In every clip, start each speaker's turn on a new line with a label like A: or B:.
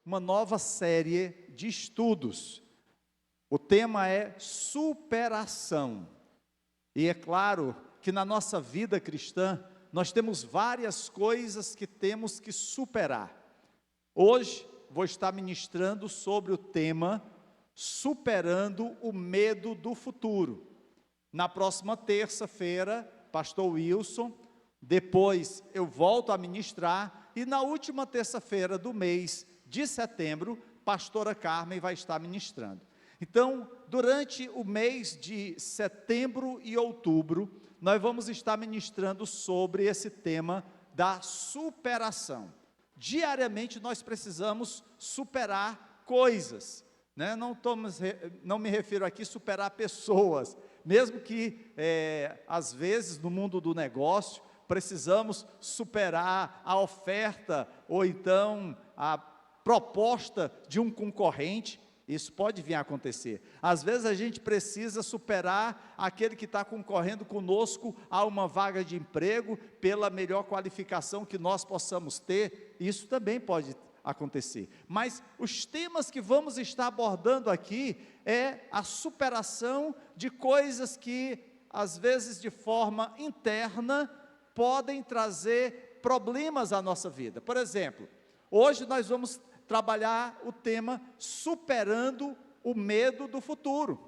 A: uma nova série de estudos. O tema é superação. E é claro que na nossa vida cristã, nós temos várias coisas que temos que superar. Hoje, vou estar ministrando sobre o tema superando o medo do futuro. Na próxima terça-feira, pastor Wilson, depois eu volto a ministrar, e na última terça-feira do mês de setembro, pastora Carmen vai estar ministrando. Então, durante o mês de setembro e outubro, nós vamos estar ministrando sobre esse tema da superação. Diariamente nós precisamos superar coisas, né? Não me refiro aqui a superar pessoas, mesmo que às vezes no mundo do negócio precisamos superar a oferta ou então a proposta de um concorrente. Isso pode vir a acontecer. Às vezes a gente precisa superar aquele que está concorrendo conosco a uma vaga de emprego pela melhor qualificação que nós possamos ter. Isso também pode acontecer. Mas os temas que vamos estar abordando aqui é a superação de coisas que, às vezes de forma interna, podem trazer problemas à nossa vida. Por exemplo, hoje nós vamos trabalhar o tema superando o medo do futuro,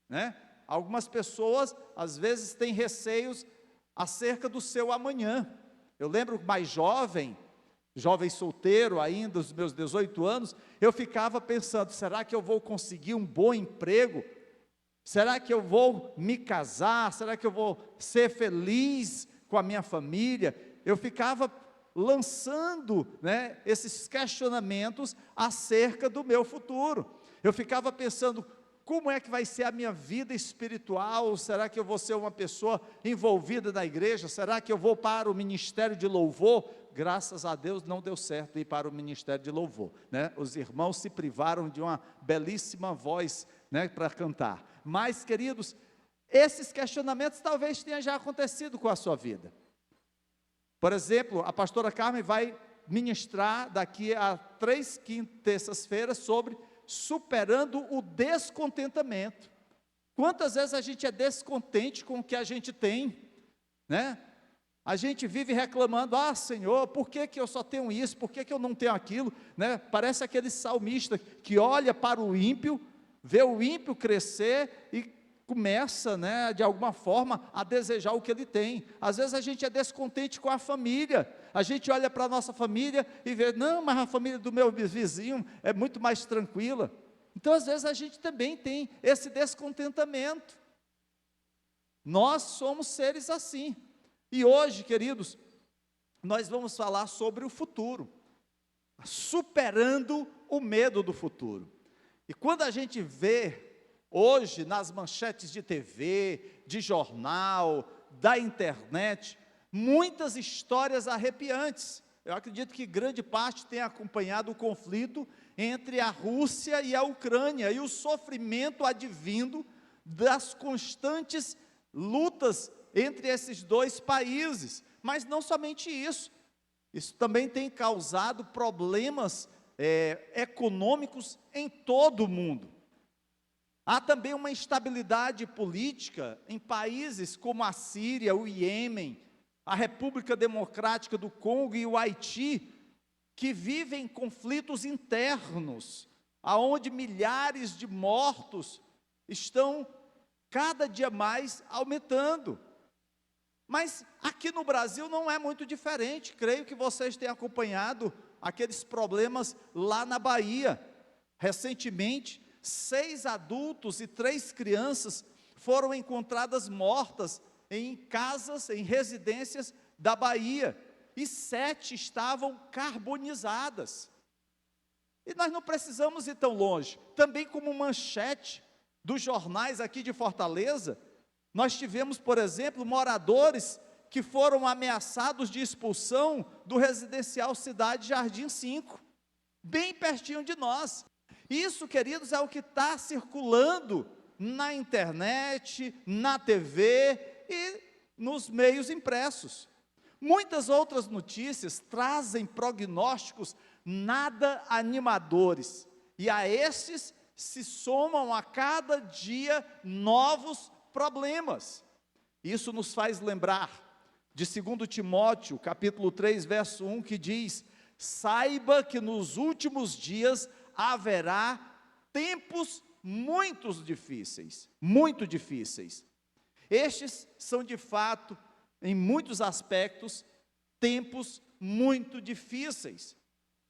A: né? Algumas pessoas às vezes têm receios acerca do seu amanhã. Eu lembro mais jovem solteiro ainda, dos meus 18 anos, eu ficava pensando, será que eu vou conseguir um bom emprego? Será que eu vou me casar? Será que eu vou ser feliz com a minha família? Eu ficava lançando, né, esses questionamentos acerca do meu futuro. Eu ficava pensando, como é que vai ser a minha vida espiritual? Será que eu vou ser uma pessoa envolvida na igreja? Será que eu vou para o ministério de louvor? Graças a Deus não deu certo ir para o ministério de louvor, né? Os irmãos se privaram de uma belíssima voz, né, para cantar. Mas, queridos, esses questionamentos talvez tenham já acontecido com a sua vida. Por exemplo, a pastora Carmen vai ministrar daqui a 3 terças-feiras sobre superando o descontentamento. Quantas vezes a gente é descontente com o que a gente tem, né? A gente vive reclamando, Senhor, por que eu só tenho isso, por que eu não tenho aquilo, né? Parece aquele salmista que olha para o ímpio, vê o ímpio crescer e começa, né, de alguma forma, a desejar o que ele tem. Às vezes a gente é descontente com a família, a gente olha para a nossa família e vê, não, mas a família do meu vizinho é muito mais tranquila. Então às vezes a gente também tem esse descontentamento. Nós somos seres assim. E hoje, queridos, nós vamos falar sobre o futuro, superando o medo do futuro. E quando a gente vê hoje, nas manchetes de TV, de jornal, da internet, muitas histórias arrepiantes. Eu acredito que grande parte tem acompanhado o conflito entre a Rússia e a Ucrânia, e o sofrimento advindo das constantes lutas entre esses dois países. Mas não somente isso, isso também tem causado problemas econômicos em todo o mundo. Há também uma instabilidade política em países como a Síria, o Iêmen, a República Democrática do Congo e o Haiti, que vivem conflitos internos, aonde milhares de mortos estão cada dia mais aumentando. Mas aqui no Brasil não é muito diferente. Creio que vocês têm acompanhado aqueles problemas lá na Bahia. Recentemente, 6 adultos e 3 crianças foram encontradas mortas em casas, em residências da Bahia, e 7 estavam carbonizadas. E nós não precisamos ir tão longe. Também como manchete dos jornais aqui de Fortaleza, nós tivemos, por exemplo, moradores que foram ameaçados de expulsão do residencial Cidade Jardim 5, bem pertinho de nós. Isso, queridos, é o que está circulando na internet, na TV e nos meios impressos. Muitas outras notícias trazem prognósticos nada animadores, e a estes se somam a cada dia novos problemas. Isso nos faz lembrar de 2 Timóteo, capítulo 3, verso 1, que diz: saiba que nos últimos dias haverá tempos muito difíceis. Estes são de fato, em muitos aspectos, tempos muito difíceis.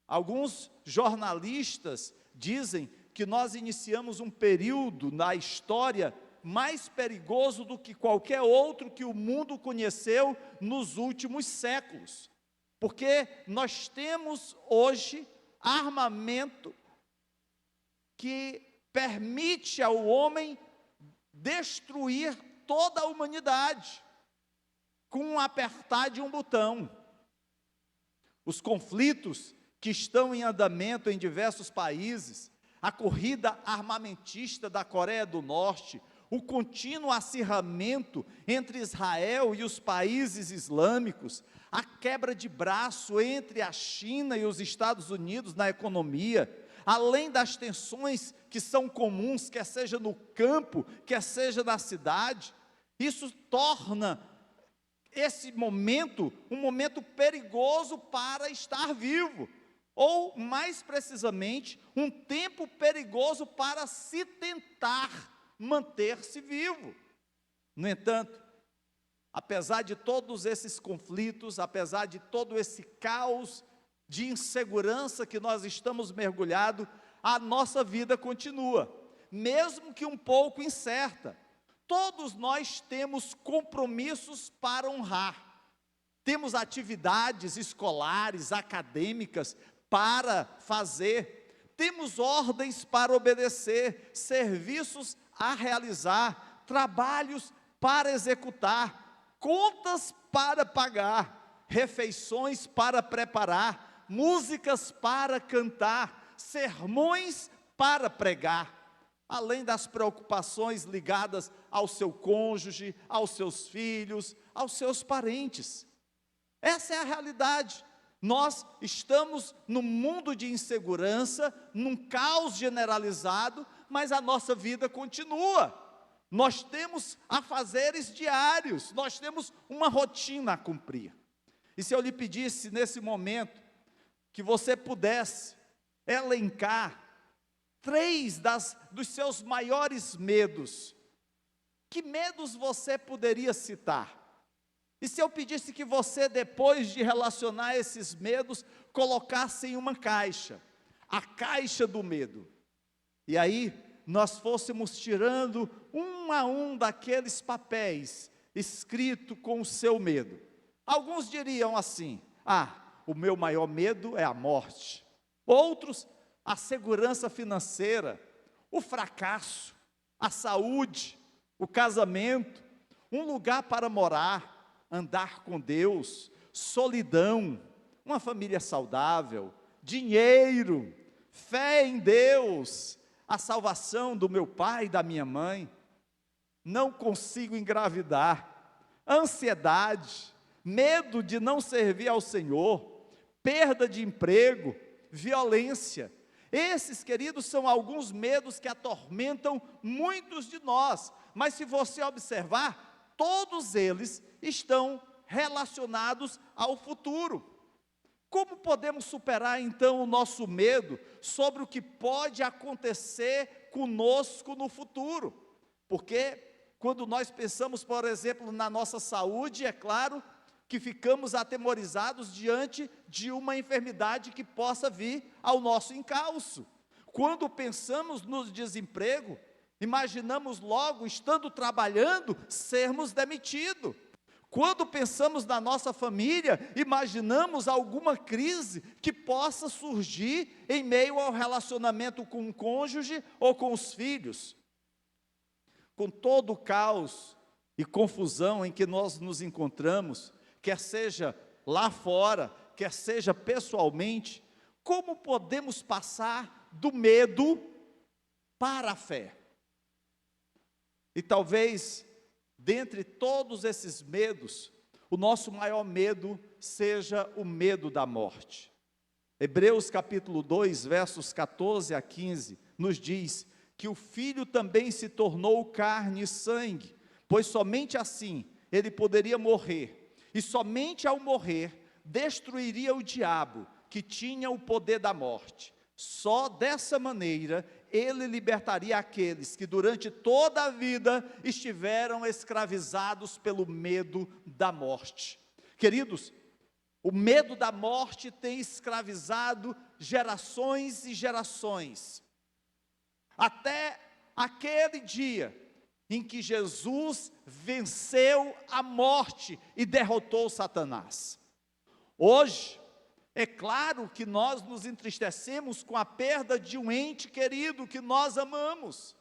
A: Alguns jornalistas dizem que nós iniciamos um período na história mais perigoso do que qualquer outro que o mundo conheceu nos últimos séculos, porque nós temos hoje armamento que permite ao homem destruir toda a humanidade com um apertar de um botão. Os conflitos que estão em andamento em diversos países, a corrida armamentista da Coreia do Norte, o contínuo acirramento entre Israel e os países islâmicos, a quebra de braço entre a China e os Estados Unidos na economia, além das tensões que são comuns, quer seja no campo, quer seja na cidade, isso torna esse momento um momento perigoso para estar vivo, ou mais precisamente, um tempo perigoso para se tentar manter-se vivo. No entanto, apesar de todos esses conflitos, apesar de todo esse caos de insegurança que nós estamos mergulhados, a nossa vida continua, mesmo que um pouco incerta. Todos nós temos compromissos para honrar, temos atividades escolares, acadêmicas para fazer, temos ordens para obedecer, serviços a realizar, trabalhos para executar, contas para pagar, refeições para preparar, músicas para cantar, sermões para pregar, além das preocupações ligadas ao seu cônjuge, aos seus filhos, aos seus parentes. Essa é a realidade. Nós estamos num mundo de insegurança, num caos generalizado, mas a nossa vida continua. Nós temos afazeres diários, nós temos uma rotina a cumprir. E se eu lhe pedisse nesse momento que você pudesse elencar 3 dos seus maiores medos, que medos você poderia citar? E se eu pedisse que você, depois de relacionar esses medos, colocasse em uma caixa, a caixa do medo, e aí nós fôssemos tirando um a um daqueles papéis, escrito com o seu medo. Alguns diriam assim: o meu maior medo é a morte. Outros, a segurança financeira, o fracasso, a saúde, o casamento, um lugar para morar, andar com Deus, solidão, uma família saudável, dinheiro, fé em Deus, a salvação do meu pai e da minha mãe, não consigo engravidar, ansiedade, medo de não servir ao Senhor, perda de emprego, violência. Esses, queridos, são alguns medos que atormentam muitos de nós, mas se você observar, todos eles estão relacionados ao futuro. Como podemos superar então o nosso medo sobre o que pode acontecer conosco no futuro? Porque quando nós pensamos, por exemplo, na nossa saúde, é claro que ficamos atemorizados diante de uma enfermidade que possa vir ao nosso encalço. Quando pensamos no desemprego, imaginamos logo, estando trabalhando, sermos demitidos. Quando pensamos na nossa família, imaginamos alguma crise que possa surgir em meio ao relacionamento com o cônjuge ou com os filhos. Com todo o caos e confusão em que nós nos encontramos, quer seja lá fora, quer seja pessoalmente, como podemos passar do medo para a fé? E talvez, dentre todos esses medos, o nosso maior medo seja o medo da morte. Hebreus capítulo 2, versos 14 a 15, nos diz que o Filho também se tornou carne e sangue, pois somente assim ele poderia morrer, e somente ao morrer destruiria o diabo, que tinha o poder da morte. Só dessa maneira ele libertaria aqueles que durante toda a vida estiveram escravizados pelo medo da morte. Queridos, o medo da morte tem escravizado gerações e gerações, até aquele dia em que Jesus venceu a morte e derrotou Satanás. Hoje, é claro que nós nos entristecemos com a perda de um ente querido que nós amamos.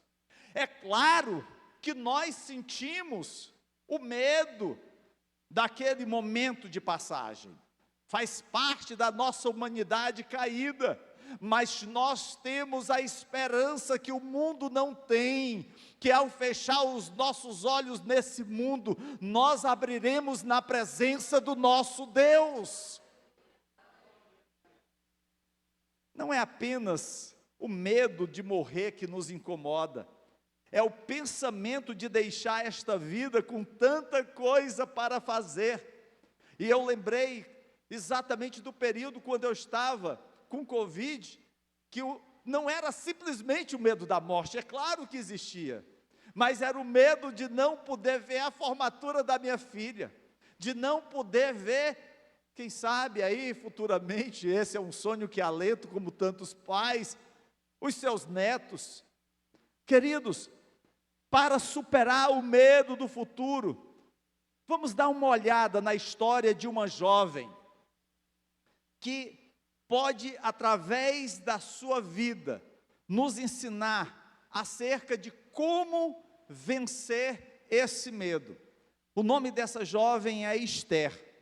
A: É claro que nós sentimos o medo daquele momento de passagem. Faz parte da nossa humanidade caída, mas nós temos a esperança que o mundo não tem, que ao fechar os nossos olhos nesse mundo, nós abriremos na presença do nosso Deus. Não é apenas o medo de morrer que nos incomoda, é o pensamento de deixar esta vida com tanta coisa para fazer. E eu lembrei exatamente do período quando eu estava com Covid, que não era simplesmente o medo da morte, é claro que existia, mas era o medo de não poder ver a formatura da minha filha, de não poder ver, quem sabe aí futuramente, esse é um sonho que alento como tantos pais, os seus netos. Queridos, para superar o medo do futuro, vamos dar uma olhada na história de uma jovem, que pode, através da sua vida, nos ensinar acerca de como vencer esse medo. O nome dessa jovem é Esther.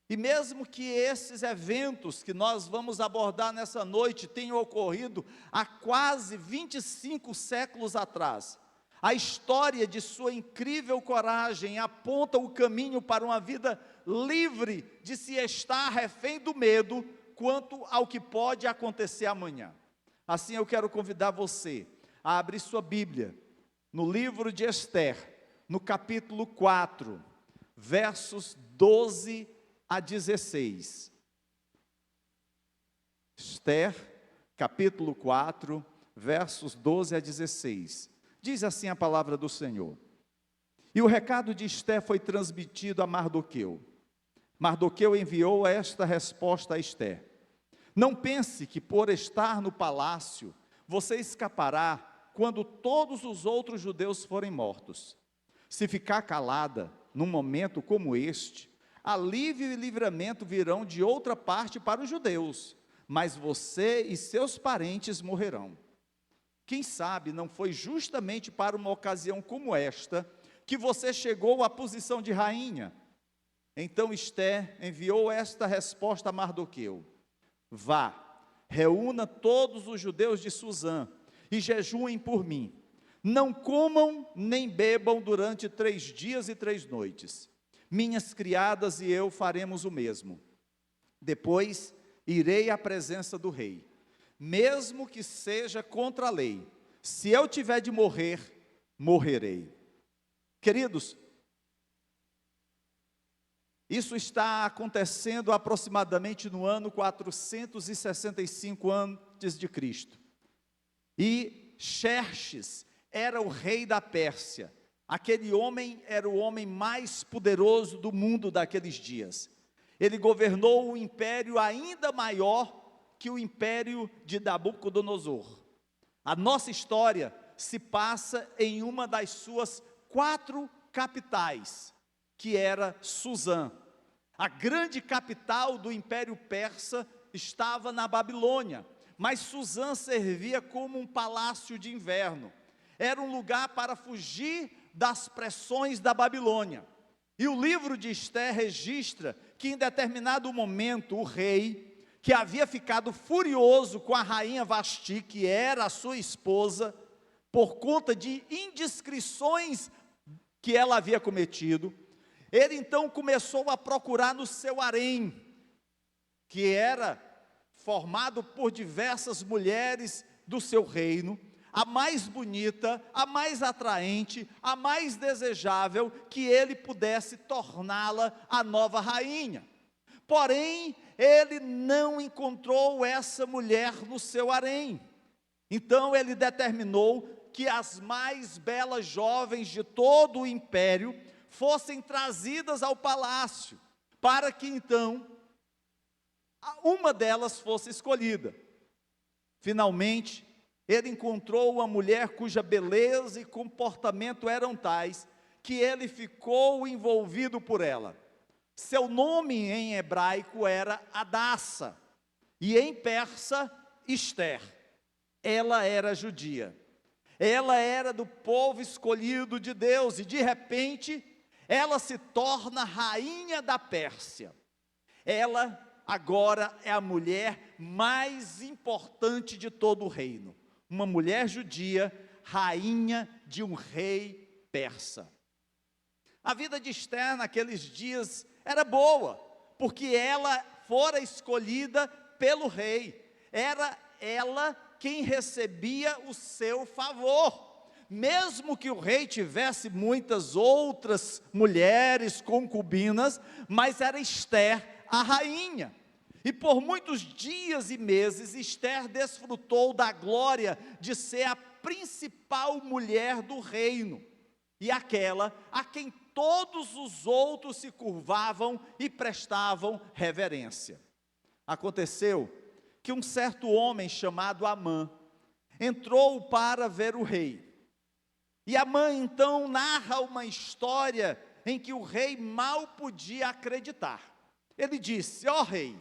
A: E mesmo que esses eventos que nós vamos abordar nessa noite tenham ocorrido há quase 25 séculos atrás, a história de sua incrível coragem aponta o caminho para uma vida livre de se estar refém do medo quanto ao que pode acontecer amanhã. Assim eu quero convidar você a abrir sua Bíblia no livro de Esther, no capítulo 4, versos 12 a 16. Esther, capítulo 4, versos 12 a 16. Diz assim a palavra do Senhor: E o recado de Esther foi transmitido a Mardoqueu. Mardoqueu enviou esta resposta a Esther: Não pense que por estar no palácio, você escapará quando todos os outros judeus forem mortos. Se ficar calada, num momento como este, alívio e livramento virão de outra parte para os judeus, mas você e seus parentes morrerão. Quem sabe não foi justamente para uma ocasião como esta, que você chegou à posição de rainha? Então Esther enviou esta resposta a Mardoqueu: Vá, reúna todos os judeus de Susã, e jejuem por mim. Não comam nem bebam durante 3 dias e 3 noites. Minhas criadas e eu faremos o mesmo. Depois irei à presença do rei, mesmo que seja contra a lei. Se eu tiver de morrer, morrerei. Queridos, isso está acontecendo aproximadamente no ano 465 antes de Cristo. E Xerxes era o rei da Pérsia. Aquele homem era o homem mais poderoso do mundo daqueles dias. Ele governou um império ainda maior que o império de Nabucodonosor. A nossa história se passa em uma das suas 4 capitais, que era Susã. A grande capital do Império Persa estava na Babilônia, mas Susã servia como um palácio de inverno. Era um lugar para fugir das pressões da Babilônia. E o livro de Esther registra que em determinado momento o rei, que havia ficado furioso com a rainha Vasti, que era a sua esposa, por conta de indiscrições que ela havia cometido, ele então começou a procurar no seu harém, que era formado por diversas mulheres do seu reino, a mais bonita, a mais atraente, a mais desejável, que ele pudesse torná-la a nova rainha. Porém, ele não encontrou essa mulher no seu harém. Então ele determinou que as mais belas jovens de todo o império fossem trazidas ao palácio, para que então uma delas fosse escolhida. Finalmente, ele encontrou uma mulher cuja beleza e comportamento eram tais que ele ficou envolvido por ela. Seu nome em hebraico era Hadassa e em persa Ester. Ela era judia. Ela era do povo escolhido de Deus e de repente ela se torna rainha da Pérsia. Ela agora é a mulher mais importante de todo o reino. Uma mulher judia, rainha de um rei persa. A vida de Ester naqueles dias era boa, porque ela fora escolhida pelo rei. Era ela quem recebia o seu favor. Mesmo que o rei tivesse muitas outras mulheres concubinas, mas era Ester a rainha. E por muitos dias e meses, Ester desfrutou da glória de ser a principal mulher do reino, e aquela a quem todos os outros se curvavam e prestavam reverência. Aconteceu que um certo homem chamado Amã entrou para ver o rei. E Amã então narra uma história em que o rei mal podia acreditar. Ele disse: ó rei,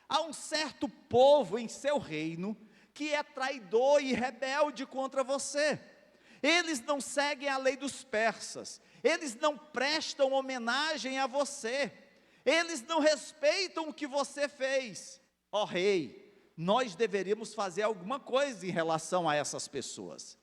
A: há um certo povo em seu reino que é traidor e rebelde contra você. Eles não seguem a lei dos persas, eles não prestam homenagem a você, eles não respeitam o que você fez. Ó rei, nós deveríamos fazer alguma coisa em relação a essas pessoas.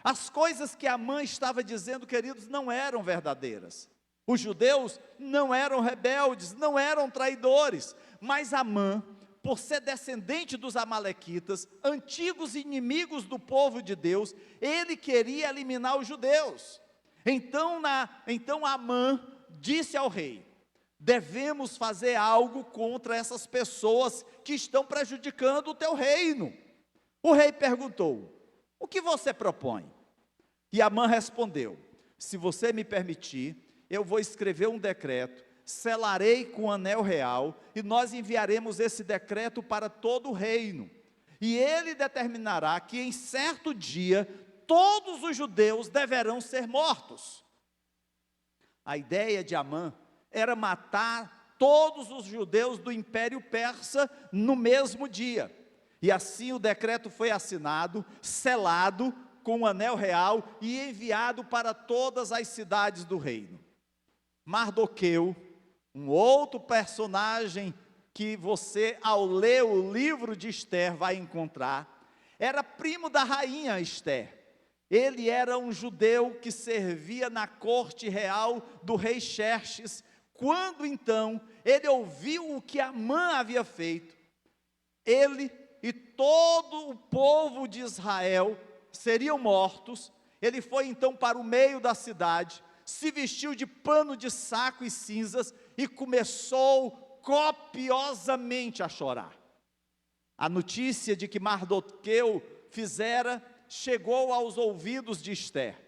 A: As coisas que Amã estava dizendo, queridos, não eram verdadeiras. Os judeus não eram rebeldes, não eram traidores, mas Amã, por ser descendente dos amalequitas, antigos inimigos do povo de Deus, ele queria eliminar os judeus. Então Amã disse ao rei: devemos fazer algo contra essas pessoas que estão prejudicando o teu reino. O rei perguntou: o que você propõe? E Amã respondeu: se você me permitir, eu vou escrever um decreto, selarei com o anel real, e nós enviaremos esse decreto para todo o reino, e ele determinará que em certo dia, todos os judeus deverão ser mortos. A ideia de Amã era matar todos os judeus do Império Persa no mesmo dia, e assim o decreto foi assinado, selado com o anel real e enviado para todas as cidades do reino. Mardoqueu, um outro personagem que você, ao ler o livro de Ester, vai encontrar, era primo da rainha Ester. Ele era um judeu que servia na corte real do rei Xerxes. Quando então ele ouviu o que Amã havia feito, ele e todo o povo de Israel seriam mortos. Ele foi então para o meio da cidade, se vestiu de pano de saco e cinzas e começou copiosamente a chorar. A notícia de que Mardoqueu fizera chegou aos ouvidos de Ester.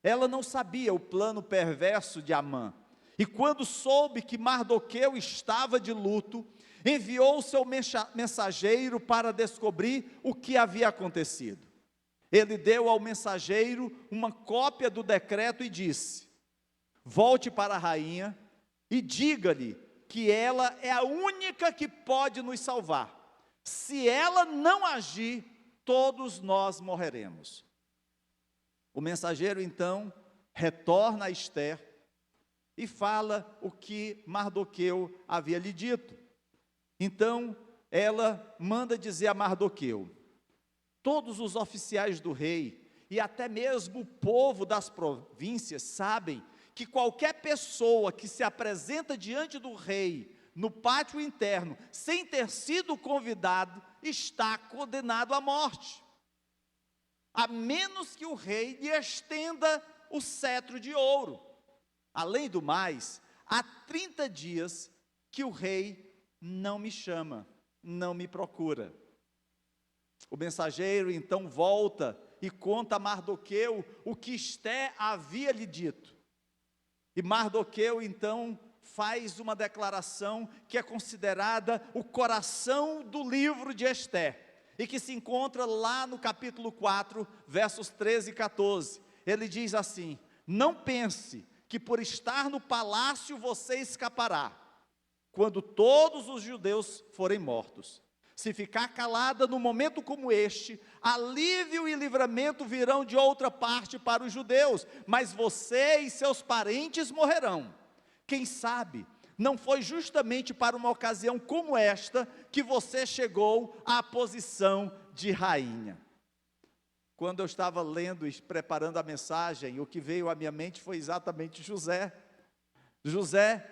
A: Ela não sabia o plano perverso de Amã, e quando soube que Mardoqueu estava de luto, enviou seu mensageiro para descobrir o que havia acontecido. Ele deu ao mensageiro uma cópia do decreto e disse: volte para a rainha e diga-lhe que ela é a única que pode nos salvar. Se ela não agir, todos nós morreremos. O mensageiro então retorna a Ester e fala o que Mardoqueu havia lhe dito. Então ela manda dizer a Mardoqueu: todos os oficiais do rei e até mesmo o povo das províncias sabem que qualquer pessoa que se apresenta diante do rei no pátio interno, sem ter sido convidado, está condenado à morte, a menos que o rei lhe estenda o cetro de ouro. Além do mais, há 30 dias que o rei não me chama, não me procura. O mensageiro então volta e conta a Mardoqueu o que Esté havia lhe dito. E Mardoqueu então faz uma declaração que é considerada o coração do livro de Esté, e que se encontra lá no capítulo 4, versos 13 e 14. Ele diz assim: não pense que por estar no palácio você escapará, quando todos os judeus forem mortos. Se ficar calada num momento como este, alívio e livramento virão de outra parte para os judeus, mas você e seus parentes morrerão. Quem sabe, não foi justamente para uma ocasião como esta que você chegou à posição de rainha. Quando eu estava lendo e preparando a mensagem, o que veio à minha mente foi exatamente José. José,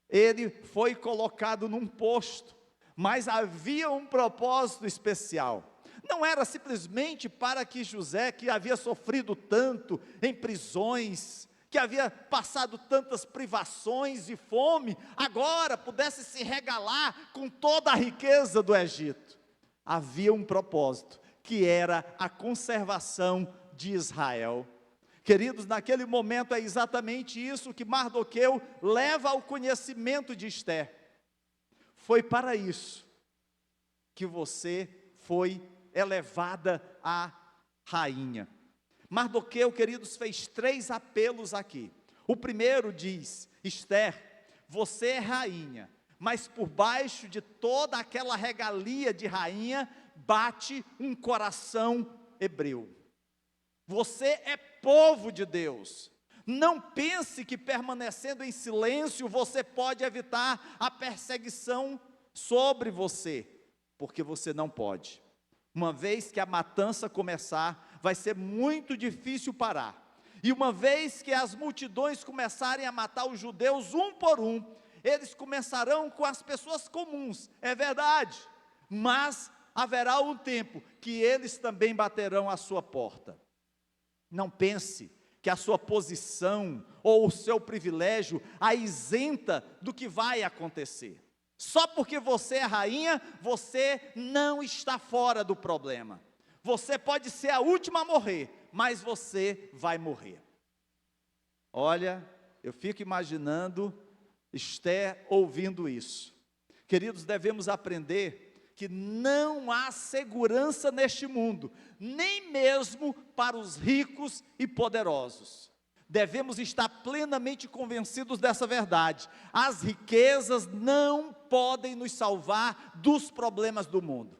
A: ele foi colocado num posto, mas havia um propósito especial. Não era simplesmente para que José, que havia sofrido tanto em prisões, que havia passado tantas privações e fome, agora pudesse se regalar com toda a riqueza do Egito. Havia um propósito, que era a conservação de Israel. Queridos, naquele momento é exatamente isso que Mardoqueu leva ao conhecimento de Esté. Foi para isso que você foi elevada a rainha. Mardoqueu, queridos, fez 3 apelos aqui. O primeiro diz: Esté, você é rainha, mas por baixo de toda aquela regalia de rainha, bate um coração hebreu. Você é povo de Deus. Não pense que permanecendo em silêncio você pode evitar a perseguição sobre você, porque você não pode. Uma vez que a matança começar, vai ser muito difícil parar. E uma vez que as multidões começarem a matar os judeus um por um, eles começarão com as pessoas comuns, é verdade, mas haverá um tempo que eles também baterão à sua porta. Não pense que a sua posição ou o seu privilégio a isenta do que vai acontecer. Só porque você é rainha, você não está fora do problema. Você pode ser a última a morrer, mas você vai morrer. Olha, eu fico imaginando Esté ouvindo isso. Queridos, devemos aprender que não há segurança neste mundo, nem mesmo para os ricos e poderosos. Devemos estar plenamente convencidos dessa verdade. As riquezas não podem nos salvar dos problemas do mundo.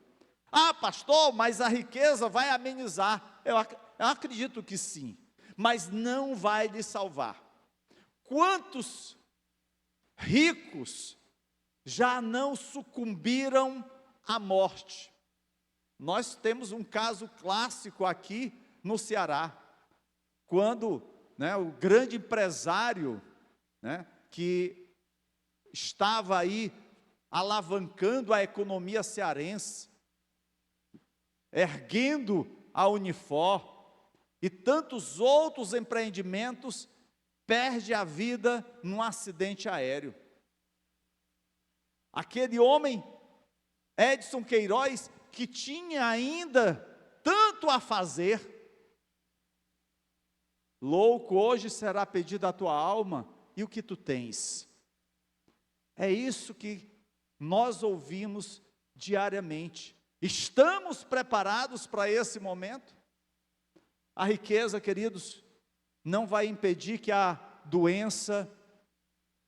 A: Ah, pastor, mas a riqueza vai amenizar. Eu acredito que sim, mas não vai lhe salvar. Quantos ricos já não sucumbiram à morte? Nós temos um caso clássico aqui no Ceará, quando o grande empresário, que estava aí alavancando a economia cearense, erguendo a Unifor e tantos outros empreendimentos, perde a vida num acidente aéreo. Aquele homem, Edson Queiroz, que tinha ainda tanto a fazer, louco, hoje será pedida a tua alma, e o que tu tens? É isso que nós ouvimos diariamente. Estamos preparados para esse momento? A riqueza, queridos, não vai impedir que a doença,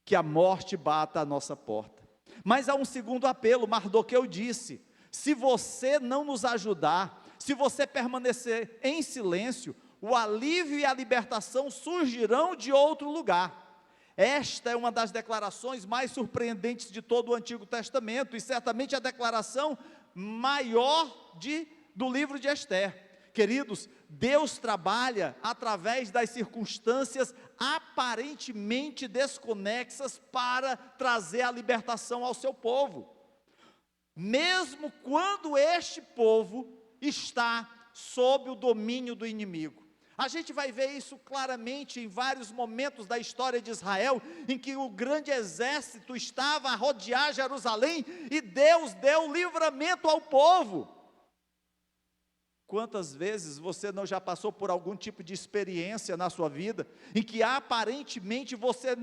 A: que a morte bata à nossa porta. Mas há um segundo apelo. Mardoqueu disse: se você não nos ajudar, se você permanecer em silêncio, o alívio e a libertação surgirão de outro lugar. Esta é uma das declarações mais surpreendentes de todo o Antigo Testamento, e certamente a declaração maior do livro de Esté. Queridos, Deus trabalha através das circunstâncias aparentemente desconexas para trazer a libertação ao seu povo. Mesmo quando este povo está sob o domínio do inimigo. A gente vai ver isso claramente em vários momentos da história de Israel, em que o grande exército estava a rodear Jerusalém, e Deus deu livramento ao povo. Quantas vezes você não já passou por algum tipo de experiência na sua vida, em que aparentemente você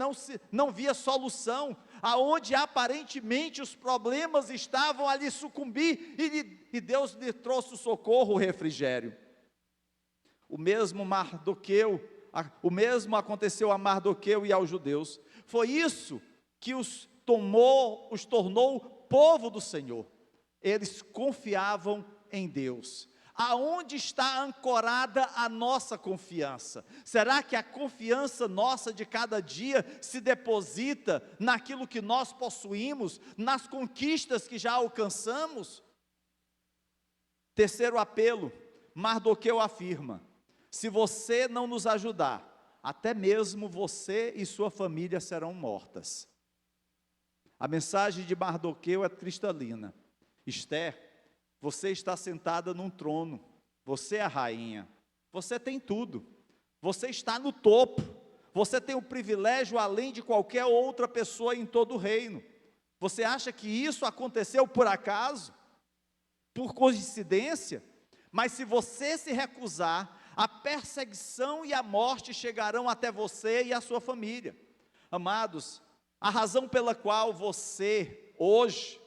A: não via solução, aonde aparentemente os problemas estavam a lhe sucumbir, e Deus lhe trouxe o socorro, o refrigério. O mesmo aconteceu a Mardoqueu e aos judeus. Foi isso que os tornou povo do Senhor. Eles confiavam em Deus. Aonde está ancorada a nossa confiança? Será que a confiança nossa de cada dia se deposita naquilo que nós possuímos, nas conquistas que já alcançamos? Terceiro apelo, Mardoqueu afirma: se você não nos ajudar, até mesmo você e sua família serão mortas. A mensagem de Mardoqueu é cristalina. Esther, você está sentada num trono, você é a rainha, você tem tudo, você está no topo, você tem o privilégio além de qualquer outra pessoa em todo o reino. Você acha que isso aconteceu por acaso? Por coincidência? Mas se você se recusar, a perseguição e a morte chegarão até você e a sua família. Amados, a razão pela qual você hoje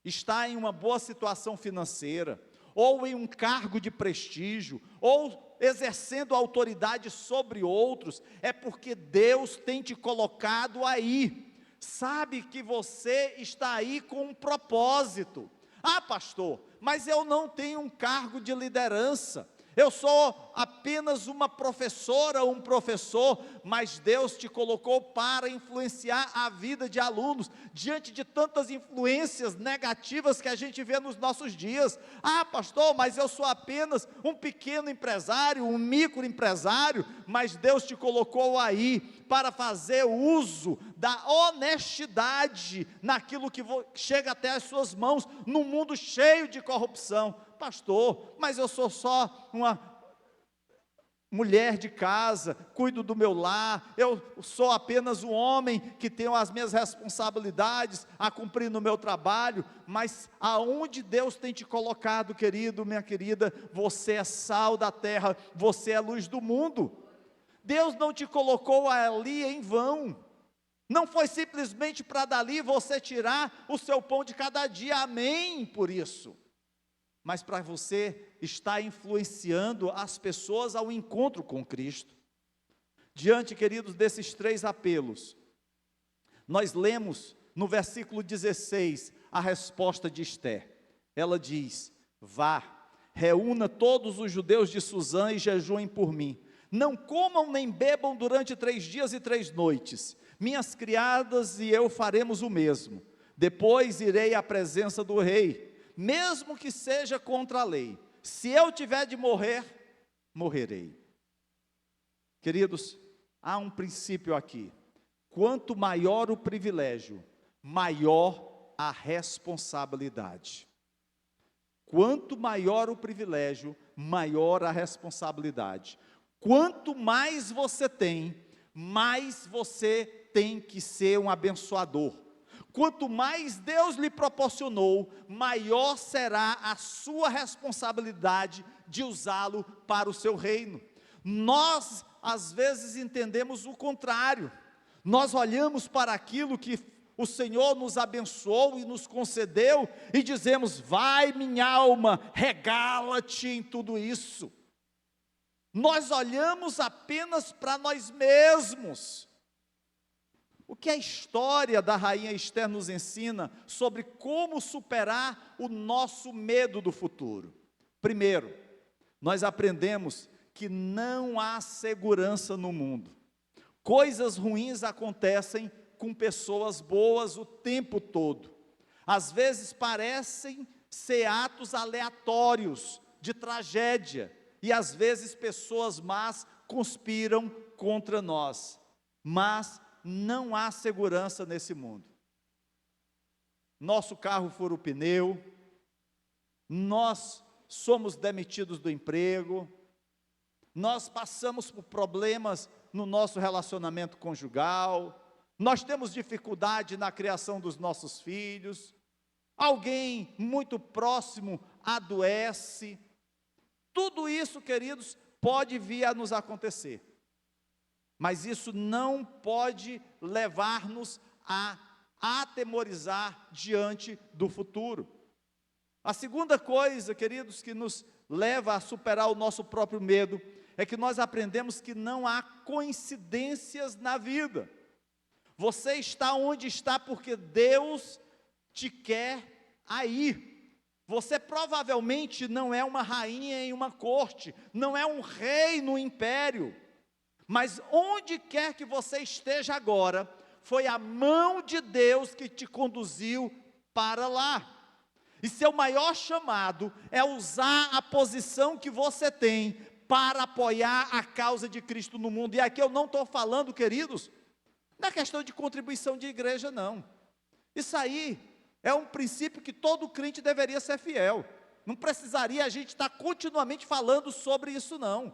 A: está em uma boa situação financeira, ou em um cargo de prestígio, ou exercendo autoridade sobre outros, é porque Deus tem te colocado aí. Sabe que você está aí com um propósito. Ah, pastor, mas eu não tenho um cargo de liderança, eu sou apenas uma professora ou um professor, mas Deus te colocou para influenciar a vida de alunos, diante de tantas influências negativas que a gente vê nos nossos dias. Ah, pastor, mas eu sou apenas um pequeno empresário, um microempresário, mas Deus te colocou aí para fazer uso da honestidade naquilo que chega até as suas mãos, num mundo cheio de corrupção. Pastor, mas eu sou só uma mulher de casa, cuido do meu lar, eu sou apenas um homem que tenho as minhas responsabilidades a cumprir no meu trabalho. Mas aonde Deus tem te colocado, querido, minha querida, você é sal da terra, você é luz do mundo. Deus não te colocou ali em vão, não foi simplesmente para dali você tirar o seu pão de cada dia, amém por isso, mas para você estar influenciando as pessoas ao encontro com Cristo. Diante, queridos, desses três apelos, nós lemos no versículo 16, a resposta de Esther. Ela diz: vá, reúna todos os judeus de Suzã e jejuem por mim, não comam nem bebam durante 3 dias e 3 noites, minhas criadas e eu faremos o mesmo, depois irei à presença do rei, mesmo que seja contra a lei, se eu tiver de morrer, morrerei. Queridos, há um princípio aqui: quanto maior o privilégio, maior a responsabilidade. Quanto maior o privilégio, maior a responsabilidade. Quanto mais você tem, mais você tem que ser um abençoador. Quanto mais Deus lhe proporcionou, maior será a sua responsabilidade de usá-lo para o seu reino. Nós, às vezes, entendemos o contrário. Nós olhamos para aquilo que o Senhor nos abençoou e nos concedeu, e dizemos: vai, minha alma, regala-te em tudo isso. Nós olhamos apenas para nós mesmos. O que a história da rainha Esther nos ensina sobre como superar o nosso medo do futuro? Primeiro, nós aprendemos que não há segurança no mundo. Coisas ruins acontecem com pessoas boas o tempo todo. Às vezes parecem ser atos aleatórios, de tragédia, e às vezes pessoas más conspiram contra nós, mas não há segurança nesse mundo. Nosso carro fura o pneu, nós somos demitidos do emprego, nós passamos por problemas no nosso relacionamento conjugal, nós temos dificuldade na criação dos nossos filhos, alguém muito próximo adoece. Tudo isso, queridos, pode vir a nos acontecer, mas isso não pode levar-nos a atemorizar diante do futuro. A segunda coisa, queridos, que nos leva a superar o nosso próprio medo, é que nós aprendemos que não há coincidências na vida. Você está onde está porque Deus te quer aí. Você provavelmente não é uma rainha em uma corte, não é um rei no império, mas onde quer que você esteja agora, foi a mão de Deus que te conduziu para lá. E seu maior chamado é usar a posição que você tem para apoiar a causa de Cristo no mundo. E aqui eu não estou falando, queridos, na questão de contribuição de igreja, não. Isso aí é um princípio que todo crente deveria ser fiel. Não precisaria a gente estar continuamente falando sobre isso, não.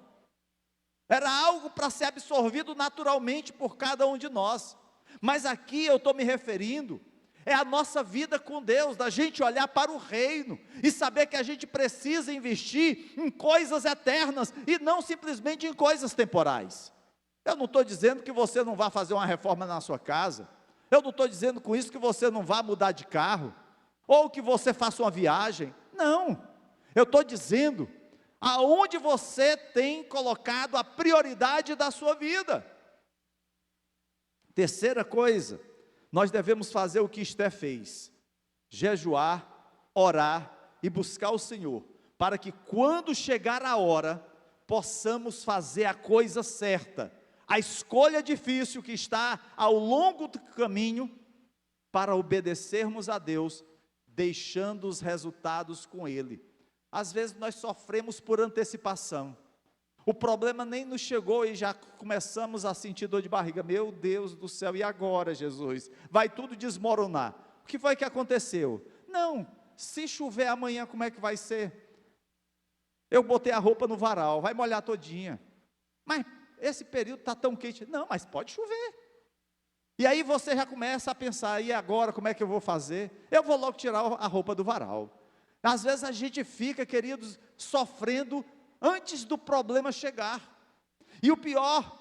A: Era algo para ser absorvido naturalmente por cada um de nós. Mas aqui eu estou me referindo, é a nossa vida com Deus, da gente olhar para o reino, e saber que a gente precisa investir em coisas eternas, e não simplesmente em coisas temporais. Eu não estou dizendo que você não vá fazer uma reforma na sua casa, eu não estou dizendo com isso que você não vá mudar de carro, ou que você faça uma viagem, não, eu estou dizendo, aonde você tem colocado a prioridade da sua vida. Terceira coisa, nós devemos fazer o que Esté fez, jejuar, orar e buscar o Senhor, para que quando chegar a hora, possamos fazer a coisa certa, a escolha difícil que está ao longo do caminho, para obedecermos a Deus, deixando os resultados com Ele. Às vezes nós sofremos por antecipação, o problema nem nos chegou e já começamos a sentir dor de barriga. Meu Deus do céu, e agora, Jesus? Vai tudo desmoronar. O que foi que aconteceu? Não, se chover amanhã, como é que vai ser? Eu botei a roupa no varal, vai molhar todinha. Mas esse período está tão quente. Não, mas pode chover. E aí você já começa a pensar, e agora, como é que eu vou fazer? Eu vou logo tirar a roupa do varal. Às vezes a gente fica, queridos, sofrendo antes do problema chegar, e o pior,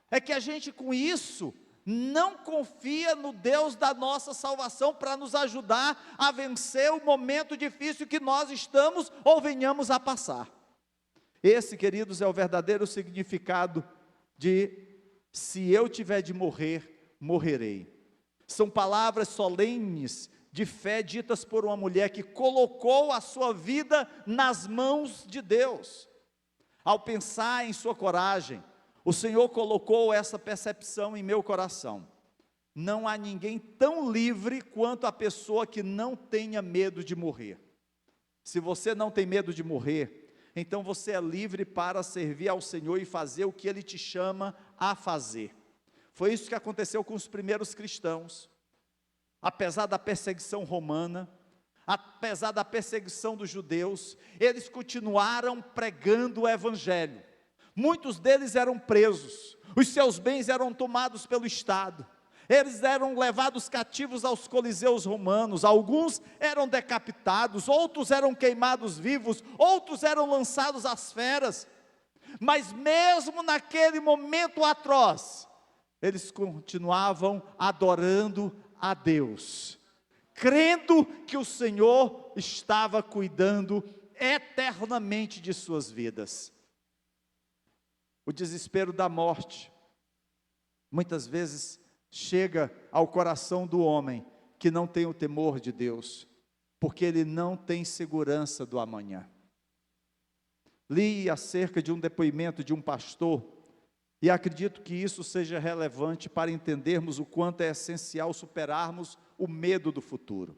A: é que a gente com isso, não confia no Deus da nossa salvação, para nos ajudar a vencer o momento difícil que nós estamos, ou venhamos a passar. Esse, queridos, é o verdadeiro significado de, se eu tiver de morrer, morrerei. São palavras solenes, de fé, ditas por uma mulher que colocou a sua vida nas mãos de Deus. Ao pensar em sua coragem, o Senhor colocou essa percepção em meu coração. Não há ninguém tão livre quanto a pessoa que não tenha medo de morrer. Se você não tem medo de morrer, então você é livre para servir ao Senhor e fazer o que Ele te chama a fazer. Foi isso que aconteceu com os primeiros cristãos. Apesar da perseguição romana, apesar da perseguição dos judeus, eles continuaram pregando o evangelho. Muitos deles eram presos, os seus bens eram tomados pelo Estado, eles eram levados cativos aos coliseus romanos, alguns eram decapitados, outros eram queimados vivos, outros eram lançados às feras, mas mesmo naquele momento atroz, eles continuavam adorando a Deus, crendo que o Senhor estava cuidando eternamente de suas vidas. O desespero da morte, muitas vezes, chega ao coração do homem, que não tem o temor de Deus, porque ele não tem segurança do amanhã. Li acerca de um depoimento de um pastor, e acredito que isso seja relevante para entendermos o quanto é essencial superarmos o medo do futuro.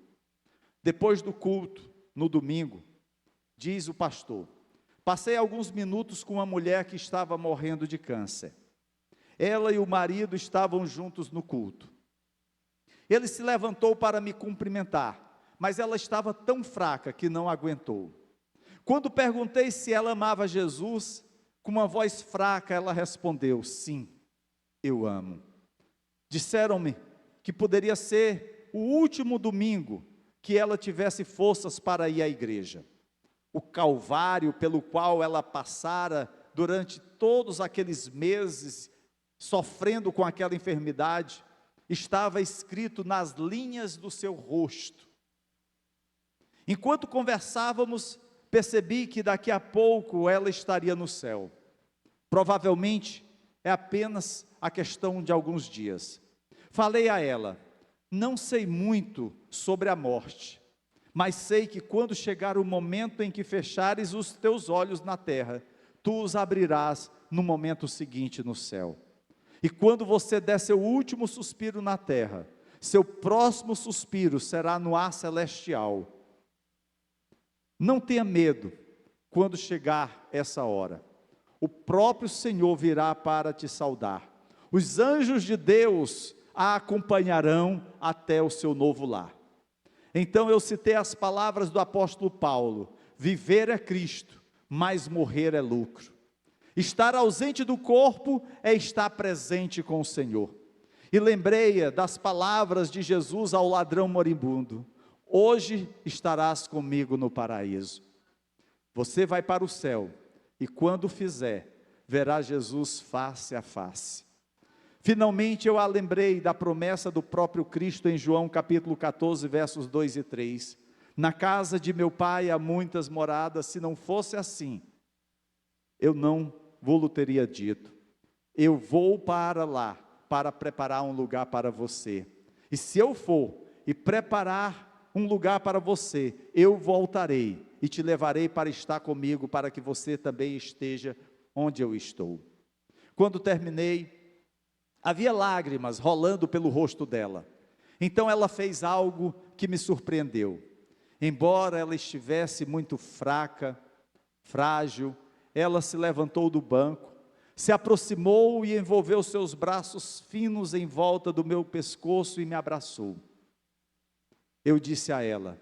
A: Depois do culto, no domingo, diz o pastor: Passei alguns minutos com uma mulher que estava morrendo de câncer. Ela e o marido estavam juntos no culto. Ele se levantou para me cumprimentar, mas ela estava tão fraca que não aguentou. Quando perguntei se ela amava Jesus, com uma voz fraca ela respondeu: sim, eu amo. Disseram-me que poderia ser o último domingo que ela tivesse forças para ir à igreja. O calvário pelo qual ela passara durante todos aqueles meses, sofrendo com aquela enfermidade, estava escrito nas linhas do seu rosto. Enquanto conversávamos, percebi que daqui a pouco ela estaria no céu. Provavelmente é apenas a questão de alguns dias. Falei a ela: não sei muito sobre a morte, mas sei que quando chegar o momento em que fechares os teus olhos na terra, tu os abrirás no momento seguinte no céu. E quando você der seu último suspiro na terra, seu próximo suspiro será no ar celestial. Não tenha medo quando chegar essa hora. O próprio Senhor virá para te saudar. Os anjos de Deus a acompanharão até o seu novo lar. Então eu citei as palavras do apóstolo Paulo: viver é Cristo, mas morrer é lucro. Estar ausente do corpo é estar presente com o Senhor. E lembrei das palavras de Jesus ao ladrão moribundo: hoje estarás comigo no paraíso. Você vai para o céu, e quando fizer, verá Jesus face a face. Finalmente eu a lembrei da promessa do próprio Cristo em João capítulo 14, versos 2 e 3. Na casa de meu pai há muitas moradas, se não fosse assim, eu não vou-lhe teria dito. Eu vou para lá, para preparar um lugar para você. E se eu for e preparar um lugar para você, eu voltarei e te levarei para estar comigo, para que você também esteja onde eu estou. Quando terminei, havia lágrimas rolando pelo rosto dela. Então ela fez algo que me surpreendeu. Embora ela estivesse muito fraca, frágil, ela se levantou do banco, se aproximou e envolveu seus braços finos em volta do meu pescoço e me abraçou. Eu disse a ela: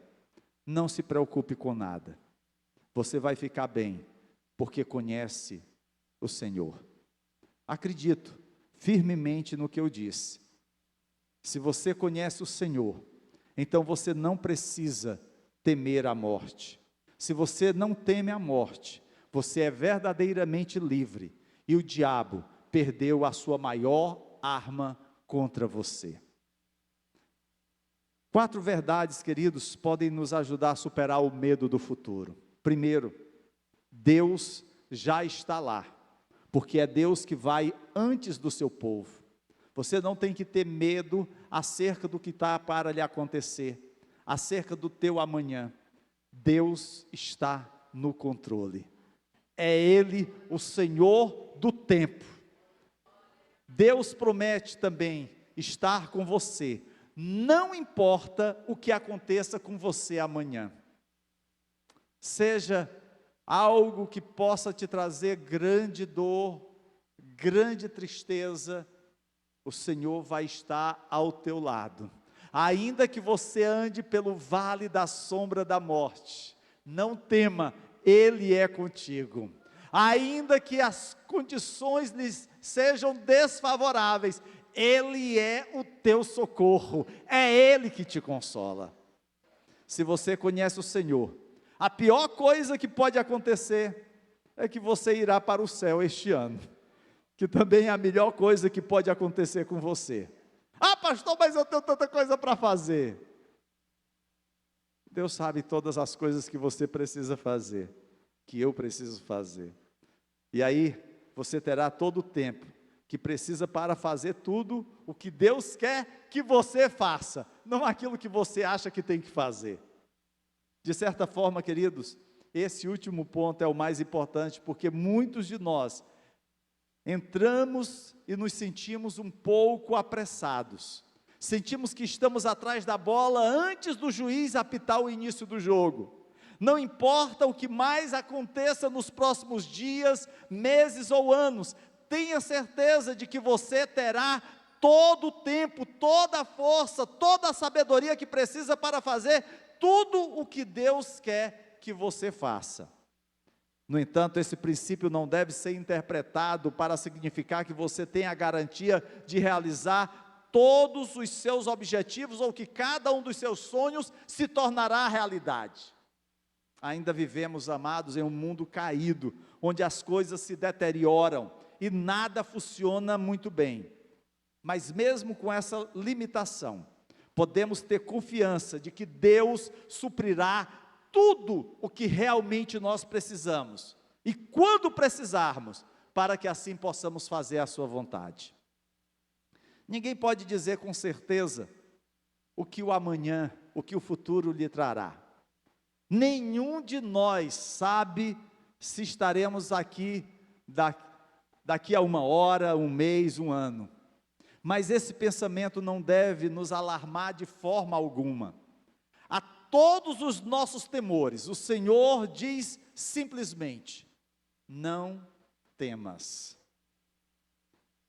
A: não se preocupe com nada, você vai ficar bem, porque conhece o Senhor. Acredito firmemente no que eu disse. Se você conhece o Senhor, então você não precisa temer a morte. Se você não teme a morte, você é verdadeiramente livre, e o diabo perdeu a sua maior arma contra você. 4 verdades, queridos, podem nos ajudar a superar o medo do futuro. Primeiro, Deus já está lá, porque é Deus que vai antes do seu povo. Você não tem que ter medo acerca do que está para lhe acontecer, acerca do teu amanhã. Deus está no controle. É Ele o Senhor do tempo. Deus promete também estar com você, não importa o que aconteça com você amanhã. Seja algo que possa te trazer grande dor, grande tristeza, o Senhor vai estar ao teu lado. Ainda que você ande pelo vale da sombra da morte, não tema, Ele é contigo. Ainda que as condições lhes sejam desfavoráveis, Ele é o teu socorro, é Ele que te consola. Se você conhece o Senhor, a pior coisa que pode acontecer é que você irá para o céu este ano, que também é a melhor coisa que pode acontecer com você. Ah, pastor, mas eu tenho tanta coisa para fazer. Deus sabe todas as coisas que você precisa fazer, que eu preciso fazer. E aí, você terá todo o tempo que precisa para fazer tudo o que Deus quer que você faça, não aquilo que você acha que tem que fazer. De certa forma, queridos, esse último ponto é o mais importante, porque muitos de nós entramos e nos sentimos um pouco apressados. Sentimos que estamos atrás da bola antes do juiz apitar o início do jogo. Não importa o que mais aconteça nos próximos dias, meses ou anos, tenha certeza de que você terá todo o tempo, toda a força, toda a sabedoria que precisa para fazer tudo o que Deus quer que você faça. No entanto, esse princípio não deve ser interpretado para significar que você tem a garantia de realizar todos os seus objetivos ou que cada um dos seus sonhos se tornará realidade. Ainda vivemos, amados, em um mundo caído, onde as coisas se deterioram e nada funciona muito bem. Mas mesmo com essa limitação, podemos ter confiança de que Deus suprirá tudo o que realmente nós precisamos, e quando precisarmos, para que assim possamos fazer a sua vontade. Ninguém pode dizer com certeza o que o amanhã, o que o futuro lhe trará. Nenhum de nós sabe se estaremos aqui daqui a uma hora, um mês, um ano. Mas esse pensamento não deve nos alarmar de forma alguma. A todos os nossos temores, o Senhor diz simplesmente: não temas.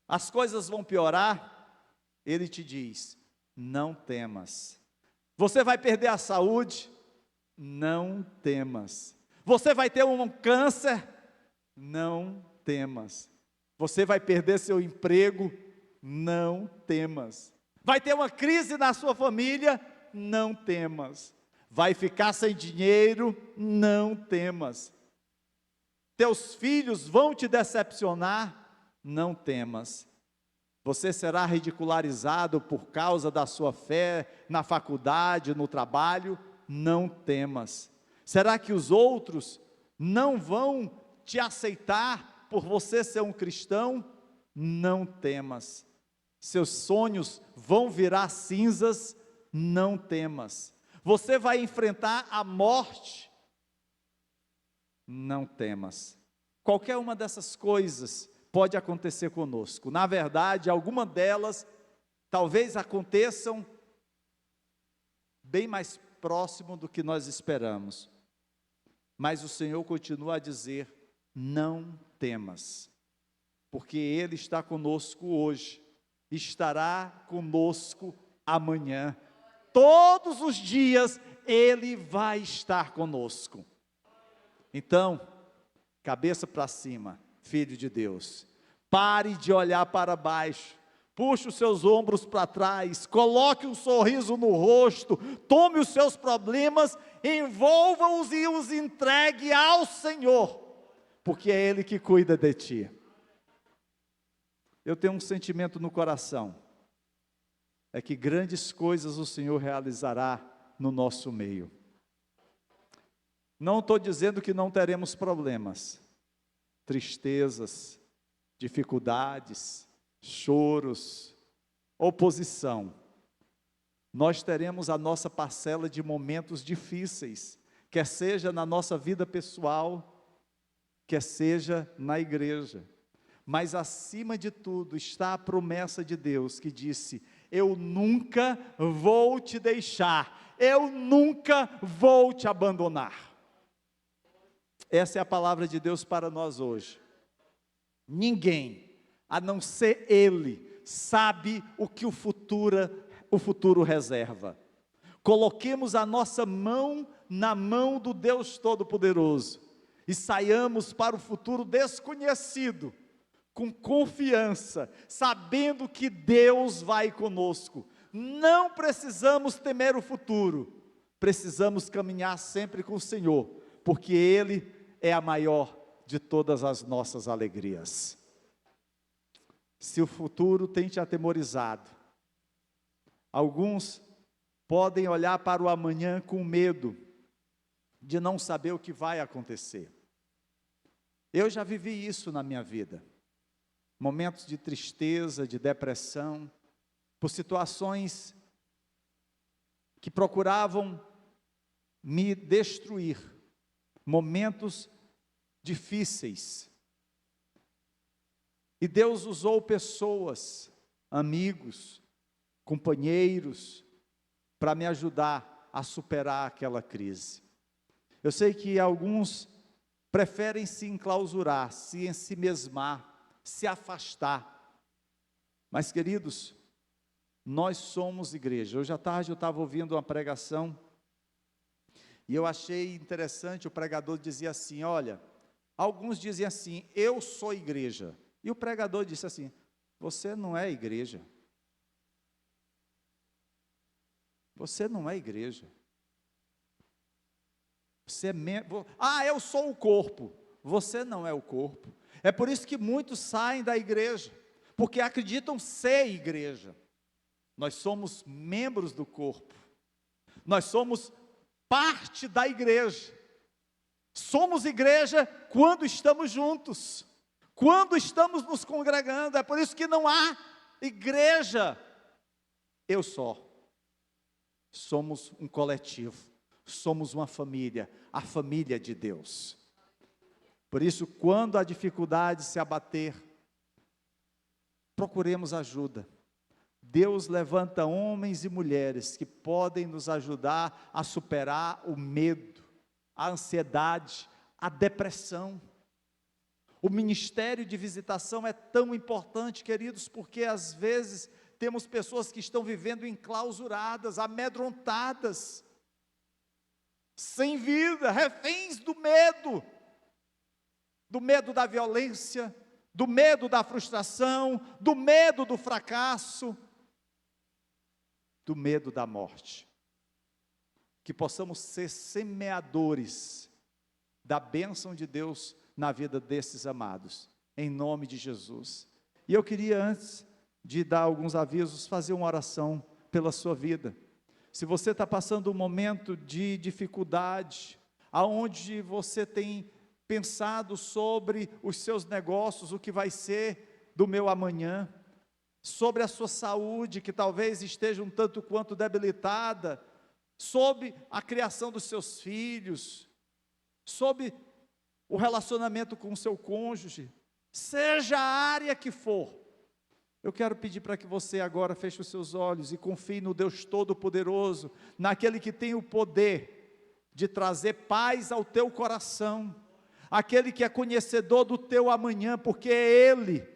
A: As coisas vão piorar, Ele te diz: não temas. Você vai perder a saúde? Não temas. Você vai ter um câncer? Não temas. Você vai perder seu emprego? Não temas. Vai ter uma crise na sua família? Não temas. Vai ficar sem dinheiro? Não temas. Teus filhos vão te decepcionar? Não temas. Você será ridicularizado por causa da sua fé na faculdade, no trabalho? Não temas. Será que os outros não vão te aceitar por você ser um cristão? Não temas. Seus sonhos vão virar cinzas? Não temas. Você vai enfrentar a morte? Não temas. Qualquer uma dessas coisas pode acontecer conosco. Na verdade, alguma delas talvez aconteçam bem mais próximo do que nós esperamos. Mas o Senhor continua a dizer: não temas, porque Ele está conosco hoje, estará conosco amanhã, todos os dias Ele vai estar conosco. Então, cabeça para cima, filho de Deus, pare de olhar para baixo, puxe os seus ombros para trás, coloque um sorriso no rosto, tome os seus problemas, envolva-os e os entregue ao Senhor, porque é Ele que cuida de ti. Eu tenho um sentimento no coração, é que grandes coisas o Senhor realizará no nosso meio. Não estou dizendo que não teremos problemas, tristezas, dificuldades, choros, oposição. Nós teremos a nossa parcela de momentos difíceis, quer seja na nossa vida pessoal, quer seja na igreja. Mas acima de tudo está a promessa de Deus que disse: eu nunca vou te deixar, eu nunca vou te abandonar. Essa é a palavra de Deus para nós hoje. Ninguém, a não ser Ele, sabe o que o futuro reserva. Coloquemos a nossa mão na mão do Deus Todo-Poderoso e saiamos para o futuro desconhecido, com confiança, sabendo que Deus vai conosco. Não precisamos temer o futuro, precisamos caminhar sempre com o Senhor, porque Ele é a maior de todas as nossas alegrias. Se o futuro tem te atemorizado, alguns podem olhar para o amanhã com medo de não saber o que vai acontecer. Eu já vivi isso na minha vida, momentos de tristeza, de depressão, por situações que procuravam me destruir, momentos difíceis. E Deus usou pessoas, amigos, companheiros, para me ajudar a superar aquela crise. Eu sei que alguns preferem se enclausurar, se ensimesmar, se afastar. Mas, queridos, nós somos igreja. Hoje à tarde eu estava ouvindo uma pregação e eu achei interessante, o pregador dizia assim, olha, alguns dizem assim, eu sou igreja. E o pregador disse assim, você não é igreja. Você não é igreja. Você é membro. Ah, eu sou o corpo. Você não é o corpo. É por isso que muitos saem da igreja, porque acreditam ser igreja. Nós somos membros do corpo. Nós somos parte da igreja. Somos igreja quando estamos juntos, quando estamos nos congregando. É por isso que não há igreja eu só. Somos um coletivo, somos uma família, a família de Deus. Por isso, quando a dificuldade se abater, procuremos ajuda. Deus levanta homens e mulheres que podem nos ajudar a superar o medo, a ansiedade, a depressão. O ministério de visitação é tão importante, queridos, porque às vezes temos pessoas que estão vivendo enclausuradas, amedrontadas, sem vida, reféns do medo da violência, do medo da frustração, do medo do fracasso, do medo da morte. Que possamos ser semeadores da bênção de Deus na vida desses amados, em nome de Jesus. E eu queria, antes de dar alguns avisos, fazer uma oração pela sua vida. Se você está passando um momento de dificuldade, aonde você tem pensado sobre os seus negócios, o que vai ser do meu amanhã, sobre a sua saúde, que talvez esteja um tanto quanto debilitada, sobre a criação dos seus filhos, sobre o relacionamento com o seu cônjuge, seja a área que for, eu quero pedir para que você agora feche os seus olhos e confie no Deus Todo-Poderoso, naquele que tem o poder de trazer paz ao teu coração, aquele que é conhecedor do teu amanhã, porque é Ele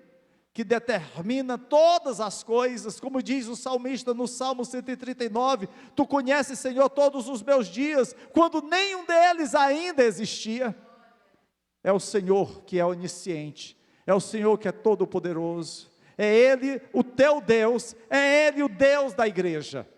A: que determina todas as coisas, como diz o salmista no Salmo 139, tu conheces, Senhor, todos os meus dias, quando nenhum deles ainda existia. É o Senhor que é onisciente, é o Senhor que é todo-poderoso, é Ele o teu Deus, é Ele o Deus da igreja.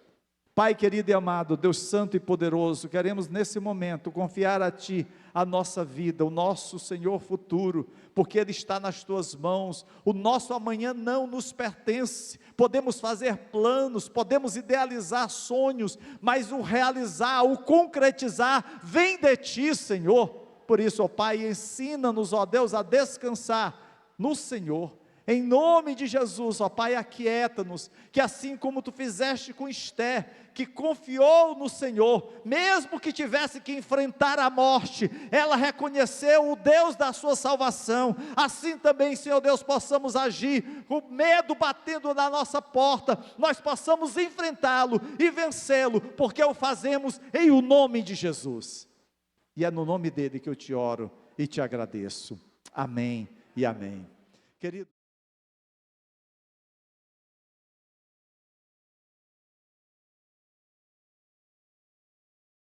A: Pai querido e amado, Deus santo e poderoso, queremos nesse momento confiar a Ti a nossa vida, o nosso Senhor futuro, porque Ele está nas Tuas mãos. O nosso amanhã não nos pertence. Podemos fazer planos, podemos idealizar sonhos, mas o realizar, o concretizar, vem de Ti, Senhor. Por isso, ó Pai, ensina-nos, ó Deus, a descansar no Senhor. Em nome de Jesus, ó Pai, aquieta-nos, que assim como Tu fizeste com Esther, que confiou no Senhor, mesmo que tivesse que enfrentar a morte, ela reconheceu o Deus da sua salvação. Assim também, Senhor Deus, possamos agir, o medo batendo na nossa porta, nós possamos enfrentá-lo e vencê-lo, porque o fazemos em o nome de Jesus, e é no nome dEle que eu te oro e te agradeço, amém e amém. Querido.